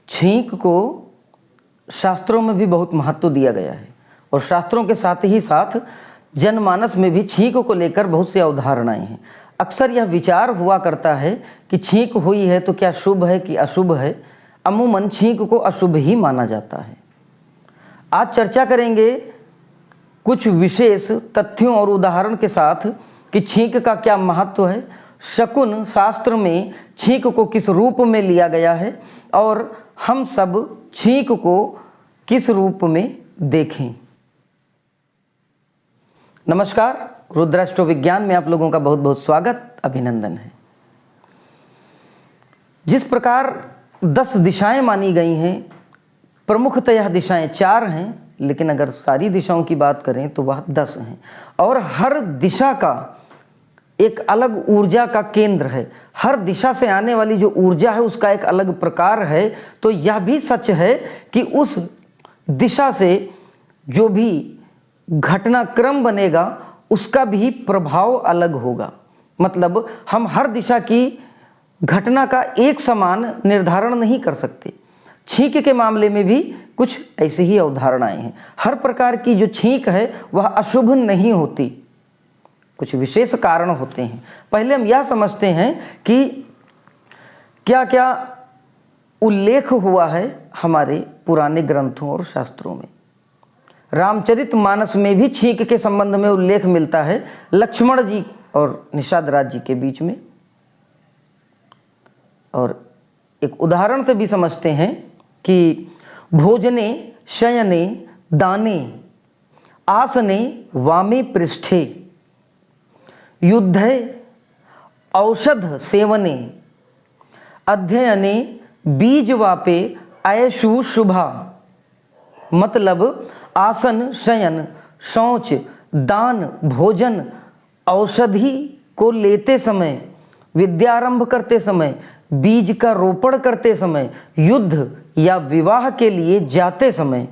छींक को शास्त्रों में भी बहुत महत्व दिया गया है और शास्त्रों के साथ ही साथ जनमानस में भी छींक को लेकर बहुत सी अवधारणाएं हैं। अक्सर यह विचार हुआ करता है कि छींक हुई है तो क्या शुभ है कि अशुभ है। अमूमन छींक को अशुभ ही माना जाता है। आज चर्चा करेंगे कुछ विशेष तथ्यों और उदाहरण के साथ कि छींक का क्या महत्व है, शकुन शास्त्र में छींक को किस रूप में लिया गया है और हम सब छींक को किस रूप में देखें। नमस्कार, रुद्राष्ट्र विज्ञान में आप लोगों का बहुत बहुत स्वागत, अभिनंदन है। जिस प्रकार 10 दिशाएं मानी गई हैं, प्रमुखतः यह दिशाएं 4 हैं, लेकिन अगर सारी दिशाओं की बात करें तो वह 10 हैं और हर दिशा का एक अलग ऊर्जा का केंद्र है। हर दिशा से आने वाली जो ऊर्जा है उसका एक अलग प्रकार है। तो यह भी सच है कि उस दिशा से जो भी घटनाक्रम बनेगा उसका भी प्रभाव अलग होगा। मतलब हम हर दिशा की घटना का एक समान निर्धारण नहीं कर सकते। छींक के मामले में भी कुछ ऐसी ही अवधारणाएं हैं। हर प्रकार की जो छींक है वह अशुभ नहीं होती, कुछ विशेष कारण होते हैं। पहले हम यह समझते हैं कि क्या क्या उल्लेख हुआ है हमारे पुराने ग्रंथों और शास्त्रों में। रामचरितमानस में भी छींक के संबंध में उल्लेख मिलता है लक्ष्मण जी और निषाद राज जी के बीच में। और एक उदाहरण से भी समझते हैं कि भोजने शयने दाने आसने वामे पृष्ठे युद्धे औषध सेवने अध्ययने बीजवापे आयशु शुभा। मतलब आसन, शयन, शौच, दान, भोजन, औषधि को लेते समय, विद्यारंभ करते समय, बीज का रोपण करते समय, युद्ध या विवाह के लिए जाते समय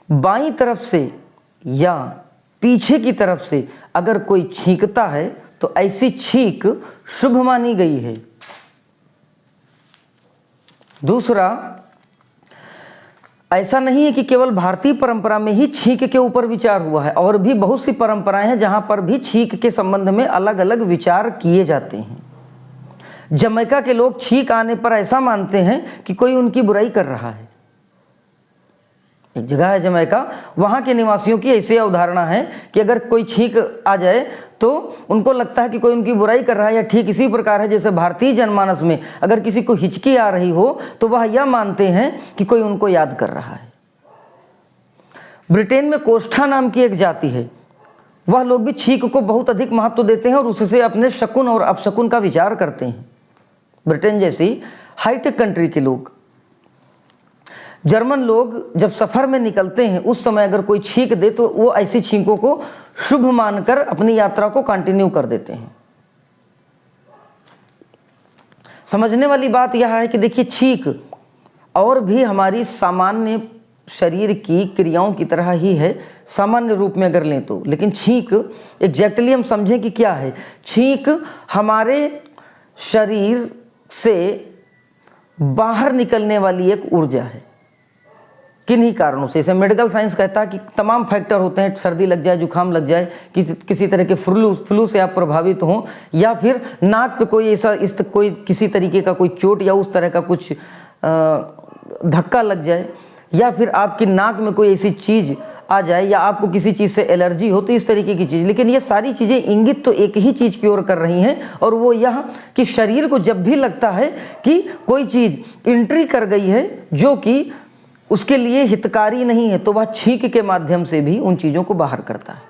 बाईं तरफ से या पीछे की तरफ से अगर कोई छींकता है तो ऐसी छींक शुभ मानी गई है। दूसरा, ऐसा नहीं है कि केवल भारतीय परंपरा में ही छींक के ऊपर विचार हुआ है, और भी बहुत सी परंपराएं हैं जहां पर भी छींक के संबंध में अलग अलग विचार किए जाते हैं। जमैका के लोग छींक आने पर ऐसा मानते हैं कि कोई उनकी बुराई कर रहा है। एक जगह है जमैका, वहाँ के निवासियों की ऐसी अवधारणा है कि अगर कोई छींक आ जाए तो उनको लगता है कि कोई उनकी बुराई कर रहा है। या ठीक इसी प्रकार है जैसे भारतीय जनमानस में अगर किसी को हिचकी आ रही हो तो वह यह मानते हैं कि कोई उनको याद कर रहा है। ब्रिटेन में कोष्ठा नाम की एक जाति है, वह लोग भी छींक को बहुत अधिक महत्व देते हैं और उससे अपने शकुन और अपशकुन का विचार करते हैं। ब्रिटेन जैसी हाईटेक कंट्री के लोग, जर्मन लोग जब सफर में निकलते हैं उस समय अगर कोई छींक दे तो वो ऐसी छींकों को शुभ मानकर अपनी यात्रा को कंटिन्यू कर देते हैं। समझने वाली बात यह है कि देखिए, छींक और भी हमारी सामान्य शरीर की क्रियाओं की तरह ही है, सामान्य रूप में अगर लें तो। लेकिन छींक एग्जैक्टली हम समझें कि क्या है। छींक हमारे शरीर से बाहर निकलने वाली एक ऊर्जा है। किन्हीं कारणों से, इसे मेडिकल साइंस कहता है कि तमाम फैक्टर होते हैं, सर्दी लग जाए, जुकाम लग जाए, किसी तरह के फ्लू से आप प्रभावित हों, या फिर नाक पे कोई ऐसा कोई किसी तरीके का कोई चोट या उस तरह का कुछ धक्का लग जाए, या फिर आपकी नाक में कोई ऐसी चीज़ आ जाए, या आपको किसी चीज़ से एलर्जी हो, तो इस तरीके की चीज़। लेकिन ये सारी चीज़ें इंगित तो एक ही चीज़ की ओर कर रही हैं, और वो यह कि शरीर को जब भी लगता है कि कोई चीज़ एंट्री कर गई है जो कि उसके लिए हितकारी नहीं है, तो वह छींक के माध्यम से भी उन चीज़ों को बाहर करता है।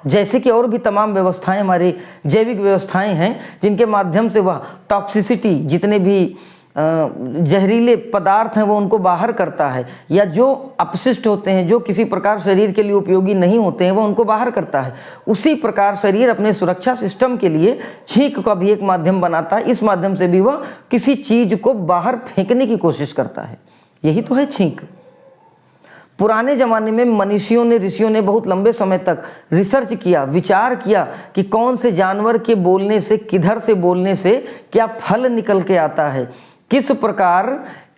जैसे कि और भी तमाम व्यवस्थाएं, हमारे जैविक व्यवस्थाएं हैं जिनके माध्यम से वह टॉक्सिसिटी, जितने भी जहरीले पदार्थ हैं वो उनको बाहर करता है, या जो अपशिष्ट होते हैं जो किसी प्रकार शरीर के लिए उपयोगी नहीं होते हैं वो उनको बाहर करता है। उसी प्रकार शरीर अपने सुरक्षा सिस्टम के लिए छींक का भी एक माध्यम बनाता है। इस माध्यम से भी वह किसी चीज़ को बाहर फेंकने की कोशिश करता है। यही तो है छींक। पुराने ज़माने में मनीषियों ने, ऋषियों ने बहुत लंबे समय तक रिसर्च किया, विचार किया कि कौन से जानवर के बोलने से, किधर से बोलने से क्या फल निकल के आता है, किस प्रकार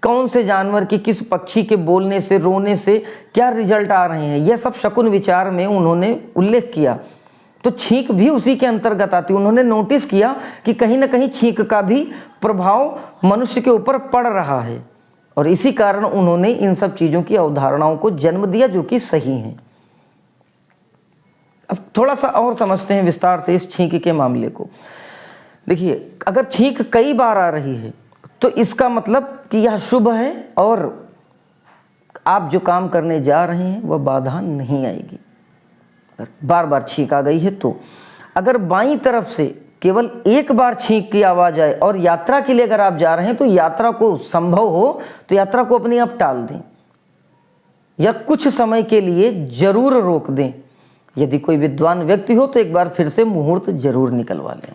कौन से जानवर के, किस पक्षी के बोलने से, रोने से क्या रिजल्ट आ रहे हैं, यह सब शकुन विचार में उन्होंने उल्लेख किया। तो छींक भी उसी के अंतर्गत आती। उन्होंने नोटिस किया कि कहीं ना कहीं छींक का भी प्रभाव मनुष्य के ऊपर पड़ रहा है, और इसी कारण उन्होंने इन सब चीज़ों की अवधारणाओं को जन्म दिया जो कि सही हैं। अब थोड़ा सा और समझते हैं विस्तार से इस छींक के मामले को। देखिए, अगर छींक कई बार आ रही है तो इसका मतलब कि यह शुभ है और आप जो काम करने जा रहे हैं वह बाधा नहीं आएगी। बार बार छींक आ गई है तो अगर बाईं तरफ से केवल एक बार छींक की आवाज़ आए और यात्रा के लिए अगर आप जा रहे हैं तो यात्रा को संभव हो तो यात्रा को अपने आप टाल दें या कुछ समय के लिए जरूर रोक दें। यदि कोई विद्वान व्यक्ति हो तो एक बार फिर से मुहूर्त जरूर निकलवा लें।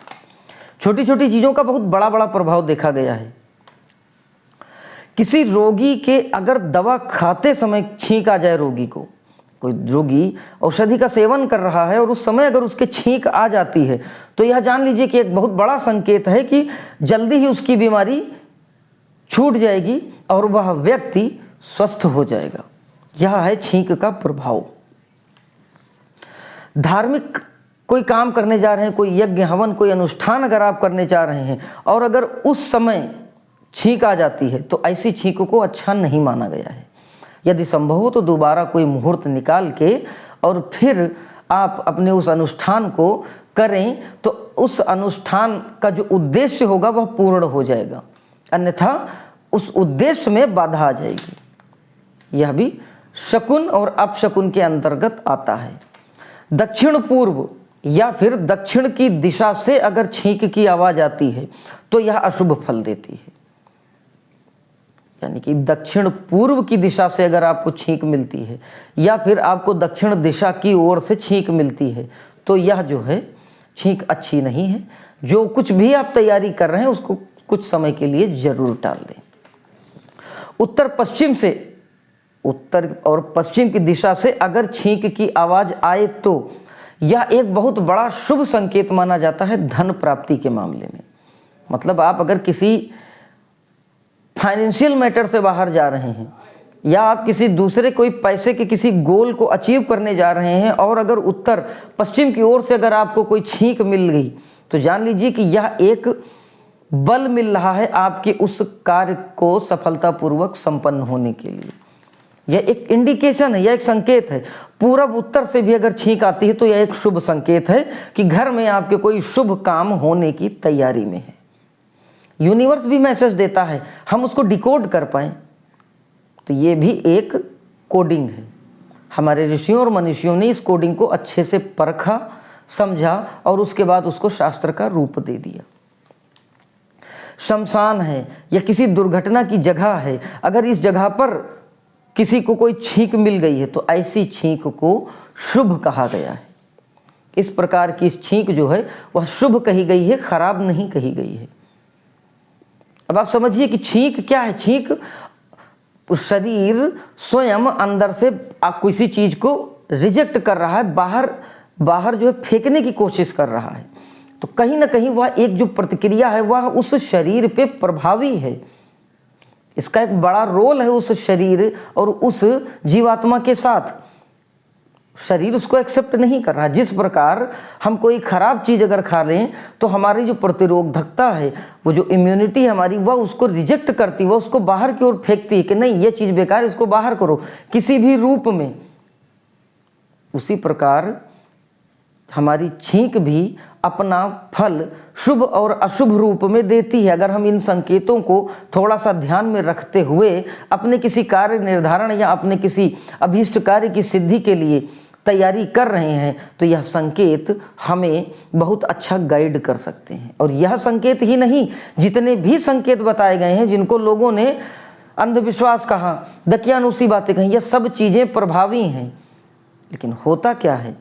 छोटी छोटी चीज़ों का बहुत बड़ा बड़ा प्रभाव देखा गया है। किसी रोगी के अगर दवा खाते समय छींक आ जाए, रोगी को, कोई रोगी औषधि का सेवन कर रहा है और उस समय अगर उसके छींक आ जाती है तो यह जान लीजिए कि एक बहुत बड़ा संकेत है कि जल्दी ही उसकी बीमारी छूट जाएगी और वह व्यक्ति स्वस्थ हो जाएगा। यह है छींक का प्रभाव। धार्मिक कोई काम करने जा रहे हैं, कोई यज्ञ हवन, कोई अनुष्ठान अगर आप करने जा रहे हैं और अगर उस समय छींक आ जाती है तो ऐसी छींक को अच्छा नहीं माना गया है। यदि संभव हो तो दोबारा कोई मुहूर्त निकाल के और फिर आप अपने उस अनुष्ठान को करें तो उस अनुष्ठान का जो उद्देश्य होगा वह पूर्ण हो जाएगा, अन्यथा उस उद्देश्य में बाधा आ जाएगी। यह भी शकुन और अपशकुन के अंतर्गत आता है। दक्षिण पूर्व या फिर दक्षिण की दिशा से अगर छींक की आवाज आती है तो यह अशुभ फल देती है। यानी कि दक्षिण पूर्व की दिशा से अगर आपको छींक मिलती है या फिर आपको दक्षिण दिशा की ओर से छींक मिलती है तो यह जो है छींक अच्छी नहीं है। जो कुछ भी आप तैयारी कर रहे हैं उसको कुछ समय के लिए जरूर टाल दें। उत्तर पश्चिम से, उत्तर और पश्चिम की दिशा से अगर छींक की आवाज आए तो यह एक बहुत बड़ा शुभ संकेत माना जाता है धन प्राप्ति के मामले में। मतलब आप अगर किसी फाइनेंशियल मैटर से बाहर जा रहे हैं या आप किसी दूसरे कोई पैसे के किसी गोल को अचीव करने जा रहे हैं और अगर उत्तर पश्चिम की ओर से अगर आपको कोई छींक मिल गई तो जान लीजिए कि यह एक बल मिल रहा है आपके उस कार्य को सफलतापूर्वक संपन्न होने के लिए। यह एक इंडिकेशन है, यह एक संकेत है। पूरब उत्तर से भी अगर छींक आती है तो यह एक शुभ संकेत है कि घर में आपके कोई शुभ काम होने की तैयारी में है। यूनिवर्स भी मैसेज देता है, हम उसको डिकोड कर पाएं तो ये भी एक कोडिंग है। हमारे ऋषियों और मनीषियों ने इस कोडिंग को अच्छे से परखा, समझा और उसके बाद उसको शास्त्र का रूप दे दिया। शमशान है या किसी दुर्घटना की जगह है, अगर इस जगह पर किसी को कोई छींक मिल गई है तो ऐसी छींक को शुभ कहा गया है। इस प्रकार की छींक जो है वह शुभ कही गई है, खराब नहीं कही गई है। अब आप समझिए कि छींक क्या है। छींक शरीर स्वयं अंदर से किसी चीज को रिजेक्ट कर रहा है, बाहर जो है फेंकने की कोशिश कर रहा है। तो कहीं ना कहीं वह एक जो प्रतिक्रिया है वह उस शरीर पे प्रभावी है। इसका एक बड़ा रोल है उस शरीर और उस जीवात्मा के साथ। शरीर उसको एक्सेप्ट नहीं कर रहा। जिस प्रकार हम कोई खराब चीज़ अगर खा लें तो हमारी जो प्रतिरोधकता है, वो जो इम्यूनिटी है हमारी, वह उसको रिजेक्ट करती, वह उसको बाहर की ओर फेंकती है कि नहीं ये चीज़ बेकार, इसको बाहर करो किसी भी रूप में। उसी प्रकार हमारी छींक भी अपना फल शुभ और अशुभ रूप में देती है। अगर हम इन संकेतों को थोड़ा सा ध्यान में रखते हुए अपने किसी कार्य निर्धारण या अपने किसी अभीष्ट कार्य की सिद्धि के लिए तैयारी कर रहे हैं तो यह संकेत हमें बहुत अच्छा गाइड कर सकते हैं। और यह संकेत ही नहीं, जितने भी संकेत बताए गए हैं जिनको लोगों ने अंधविश्वास कहा, दकियानूसी बातें कही, यह सब चीज़ें प्रभावी हैं। लेकिन होता क्या है,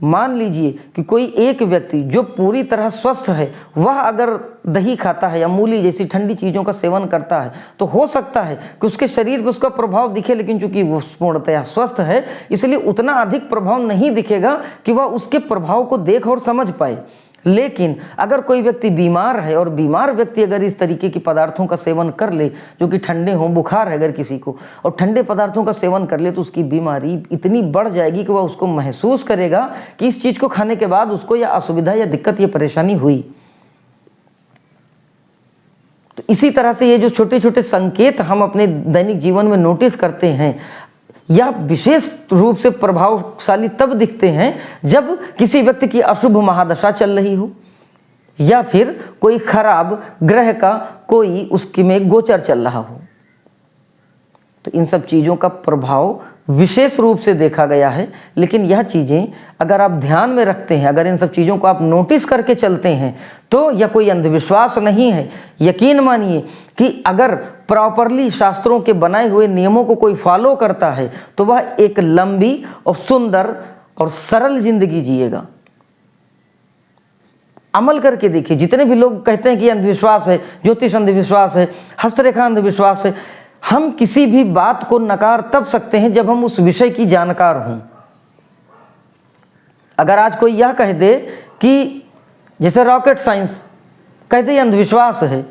मान लीजिए कि कोई एक व्यक्ति जो पूरी तरह स्वस्थ है वह अगर दही खाता है या मूली जैसी ठंडी चीज़ों का सेवन करता है तो हो सकता है कि उसके शरीर पर उसका प्रभाव दिखे, लेकिन चूंकि वो पूर्णतया स्वस्थ है इसलिए उतना अधिक प्रभाव नहीं दिखेगा कि वह उसके प्रभाव को देख और समझ पाए। लेकिन अगर कोई व्यक्ति बीमार है और बीमार व्यक्ति अगर इस तरीके की पदार्थों का सेवन कर ले जो कि ठंडे हों, बुखार है अगर किसी को और ठंडे पदार्थों का सेवन कर ले, तो उसकी बीमारी इतनी बढ़ जाएगी कि वह उसको महसूस करेगा कि इस चीज़ को खाने के बाद उसको या असुविधा या दिक्कत या परेशानी हुई। तो इसी तरह से ये जो छोटे छोटे संकेत हम अपने दैनिक जीवन में नोटिस करते हैं, या विशेष रूप से प्रभावशाली तब दिखते हैं जब किसी व्यक्ति की अशुभ महादशा चल रही हो या फिर कोई खराब ग्रह का कोई उसकी में गोचर चल रहा हो। तो इन सब चीज़ों का प्रभाव विशेष रूप से देखा गया है। लेकिन यह चीज़ें अगर आप ध्यान में रखते हैं, अगर इन सब चीज़ों को आप नोटिस करके चलते हैं, तो यह कोई अंधविश्वास नहीं है। यकीन मानिए कि अगर प्रॉपरली शास्त्रों के बनाए हुए नियमों को कोई फॉलो करता है तो वह एक लंबी और सुंदर और सरल जिंदगी जिएगा। अमल करके देखिए। जितने भी लोग कहते हैं कि अंधविश्वास है, ज्योतिष अंधविश्वास है, हस्तरेखा अंधविश्वास है, हम किसी भी बात को नकार तब सकते हैं जब हम उस विषय की जानकार हों। अगर आज कोई यह कह दे कि जैसे रॉकेट साइंस कह दे अंधविश्वास है,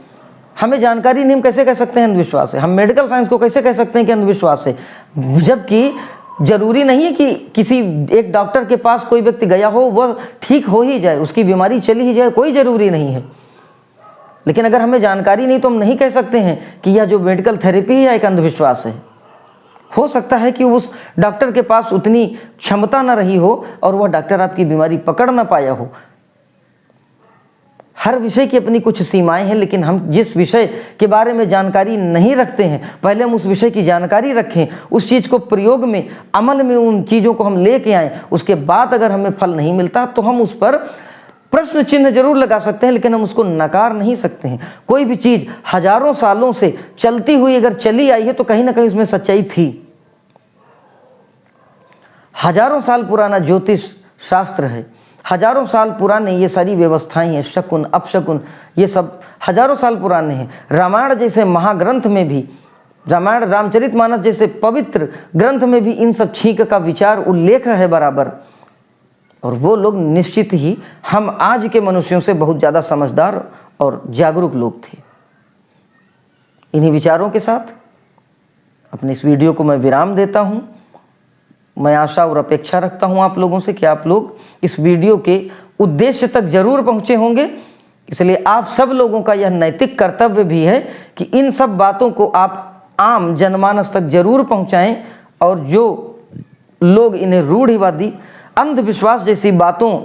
हमें जानकारी नहीं, हम कैसे कह सकते हैं अंधविश्वास है? हम मेडिकल साइंस को कैसे कह सकते हैं कि अंधविश्वास है? जबकि जरूरी नहीं है कि किसी एक डॉक्टर के पास कोई व्यक्ति गया हो वह ठीक हो ही जाए, उसकी बीमारी चली ही जाए, कोई जरूरी नहीं है। लेकिन अगर हमें जानकारी नहीं तो हम नहीं कह सकते हैं कि यह जो मेडिकल थेरेपी है एक अंधविश्वास है। हो सकता है कि उस डॉक्टर के पास उतनी क्षमता न रही हो और वह डॉक्टर आपकी बीमारी पकड़ ना पाया हो। हर विषय की अपनी कुछ सीमाएं हैं, लेकिन हम जिस विषय के बारे में जानकारी नहीं रखते हैं, पहले हम उस विषय की जानकारी रखें, उस चीज़ को प्रयोग में, अमल में उन चीज़ों को हम लेके आएँ। उसके बाद अगर हमें फल नहीं मिलता तो हम उस पर प्रश्न चिन्ह जरूर लगा सकते हैं, लेकिन हम उसको नकार नहीं सकते हैं। कोई भी चीज़ हजारों सालों से चलती हुई अगर चली आई है तो कहीं ना कहीं उसमें सच्चाई थी। हजारों साल पुराना ज्योतिष शास्त्र है, हजारों साल पुराने ये सारी व्यवस्थाएं हैं, शकुन अपशकुन ये सब हजारों साल पुराने हैं। रामायण जैसे महाग्रंथ में भी, रामायण रामचरितमानस जैसे पवित्र ग्रंथ में भी इन सब छींक का विचार उल्लेख है बराबर। और वो लोग निश्चित ही हम आज के मनुष्यों से बहुत ज़्यादा समझदार और जागरूक लोग थे। इन्हीं विचारों के साथ अपने इस वीडियो को मैं विराम देता हूँ। मैं आशा और अपेक्षा रखता हूँ आप लोगों से कि आप लोग इस वीडियो के उद्देश्य तक जरूर पहुँचे होंगे। इसलिए आप सब लोगों का यह नैतिक कर्तव्य भी है कि इन सब बातों को आप आम जनमानस तक जरूर पहुँचाएँ। और जो लोग इन्हें रूढ़िवादी अंधविश्वास जैसी बातों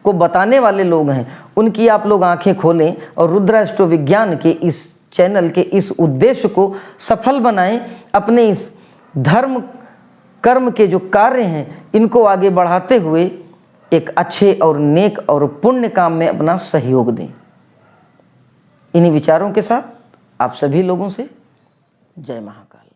को बताने वाले लोग हैं, उनकी आप लोग आंखें खोलें और रुद्र एस्ट्रो विज्ञान के इस चैनल के इस उद्देश्य को सफल बनाएं। अपने इस धर्म कर्म के जो कार्य हैं इनको आगे बढ़ाते हुए एक अच्छे और नेक और पुण्य काम में अपना सहयोग दें। इन्हीं विचारों के साथ आप सभी लोगों से जय महाकाल।